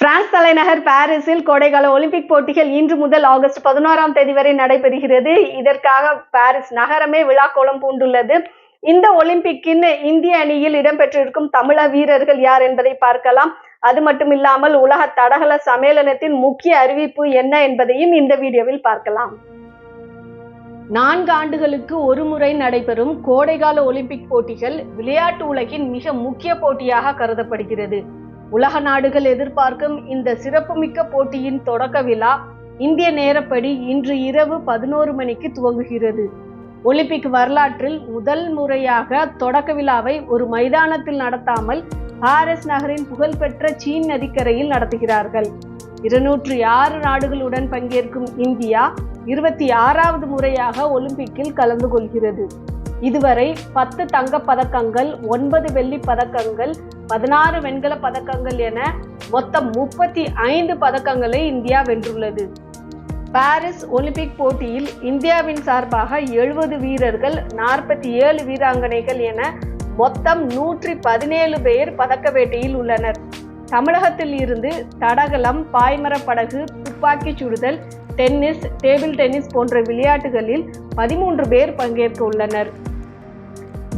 France தலைநகர் பாரிஸில் கோடைகால ஒலிம்பிக் போட்டிகள் இன்று முதல் ஆகஸ்ட் 11ஆம் தேதி வரை நடைபெறுகிறது. இதற்காக பாரிஸ் நகரமே விழாக்கோலம் பூண்டுள்ளது. இந்த ஒலிம்பிக்கின் இந்திய அணியில் இடம்பெற்றிருக்கும் தமிழக வீரர்கள் யார் என்பதை பார்க்கலாம். அது மட்டும் இல்லாமல் உலக தடகள சம்மேளனத்தின் முக்கிய அறிவிப்பு என்ன என்பதையும் இந்த வீடியோவில் பார்க்கலாம். 4 ஆண்டுகளுக்கு ஒரு முறை நடைபெறும் கோடைகால ஒலிம்பிக் போட்டிகள் விளையாட்டு உலகின் மிக முக்கிய போட்டியாக கருதப்படுகிறது. உலக நாடுகள் எதிர்பார்க்கும் இந்த சிறப்புமிக்க போட்டியின் தொடக்க விழா இந்திய நேரப்படி இன்று இரவு 11 மணிக்கு துவங்குகிறது. ஒலிம்பிக் வரலாற்றில் முதல் முறையாக தொடக்க விழாவை ஒரு மைதானத்தில் நடத்தாமல் பாரிஸ் நகரின் புகழ்பெற்ற சீன் நதிக்கரையில் நடத்துகிறார்கள். 206 நாடுகளுடன் பங்கேற்கும் இந்தியா 26வது முறையாக ஒலிம்பிக்கில் கலந்து கொள்கிறது. இதுவரை 10 தங்கப் பதக்கங்கள், 9 வெள்ளிப் பதக்கங்கள், 16 வெண்கல பதக்கங்கள் என மொத்தம் 35 பதக்கங்களை இந்தியா வென்றுள்ளது. பாரிஸ் ஒலிம்பிக் போட்டியில் இந்தியாவின் சார்பாக 70 வீரர்கள், 47 வீராங்கனைகள் என மொத்தம் 117 பேர் பதக்க வேட்டையில் உள்ளனர். தமிழகத்தில் இருந்து தடகளம், பாய்மரப் படகு, துப்பாக்கிச் சுடுதல், டென்னிஸ், டேபிள் டென்னிஸ் போன்ற விளையாட்டுகளில் 13 பேர் பங்கேற்க உள்ளனர்.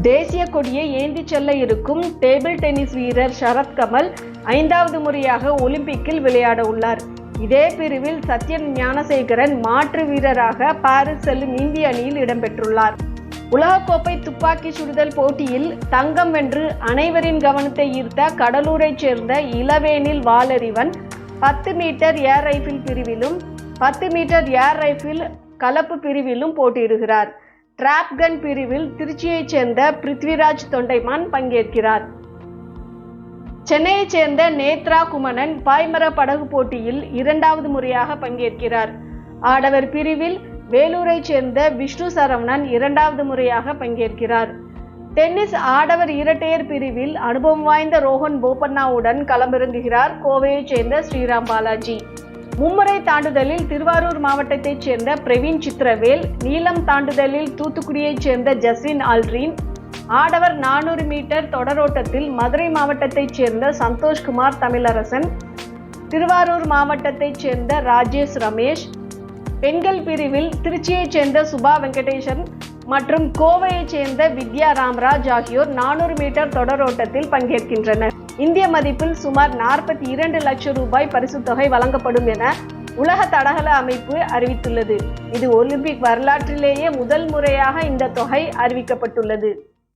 தேசிய கொடியை ஏந்தி செல்ல இருக்கும் டேபிள் டென்னிஸ் வீரர் சரத் கமல் 5வது முறையாக ஒலிம்பிக்கில் விளையாட உள்ளார். இதே பிரிவில் சத்யன் ஞானசேகரன் மாற்று வீரராக பாரிஸ் செல்லும் இந்திய அணியில் இடம்பெற்றுள்ளார். உலகக்கோப்பை துப்பாக்கி சுடுதல் போட்டியில் தங்கம் வென்று அனைவரின் கவனத்தை ஈர்த்த கடலூரைச் சேர்ந்த இளவேனில் வாலறிவன் 10 மீட்டர் ஏர் ரைஃபிள் பிரிவிலும் 10 மீட்டர் ஏர் ரைஃபிள் கலப்பு பிரிவிலும் போட்டியிடுகிறார். டிராப் கன் பிரிவில் திருச்சியைச் சேர்ந்த பிருத்விராஜ் தொண்டைமான் பங்கேற்கிறார். சென்னையைச் சேர்ந்த நேத்ரா குமணன் பாய்மர படகு போட்டியில் 2வது முறையாக பங்கேற்கிறார். ஆடவர் பிரிவில் வேலூரைச் சேர்ந்த விஷ்ணு சரவணன் 2வது முறையாக பங்கேற்கிறார். டென்னிஸ் ஆடவர் இரட்டையர் பிரிவில் அனுபவம் வாய்ந்த ரோஹன் போபண்ணாவுடன் களமிறங்குகிறார் கோவையைச் சேர்ந்த ஸ்ரீராம் பாலாஜி. மும்முறை தாண்டுதலில் திருவாரூர் மாவட்டத்தைச் சேர்ந்த பிரவீன் சித்திரவேல், நீளம் தாண்டுதலில் தூத்துக்குடியைச் சேர்ந்த ஜஸ்வின் ஆல்ட்ரீன், ஆடவர் 400 மீட்டர் தொடரோட்டத்தில் மதுரை மாவட்டத்தைச் சேர்ந்த சந்தோஷ்குமார் தமிழரசன், திருவாரூர் மாவட்டத்தைச் சேர்ந்த ராஜேஷ் ரமேஷ், பெண்கள் பிரிவில் திருச்சியைச் சேர்ந்த சுபா வெங்கடேசன் மற்றும் கோவையைச் சேர்ந்த வித்யா ராம்ராஜ் ஆகியோர் 400 மீட்டர் தொடரோட்டத்தில் பங்கேற்கின்றனர். இந்திய மதிப்பில் சுமார் 42 லட்சம் ரூபாய் பரிசுத் தொகை வழங்கப்படும் என உலக தடகள அமைப்பு அறிவித்துள்ளது. இது ஒலிம்பிக் வரலாற்றிலேயே முதல் முறையாக இந்த தொகை அறிவிக்கப்பட்டுள்ளது.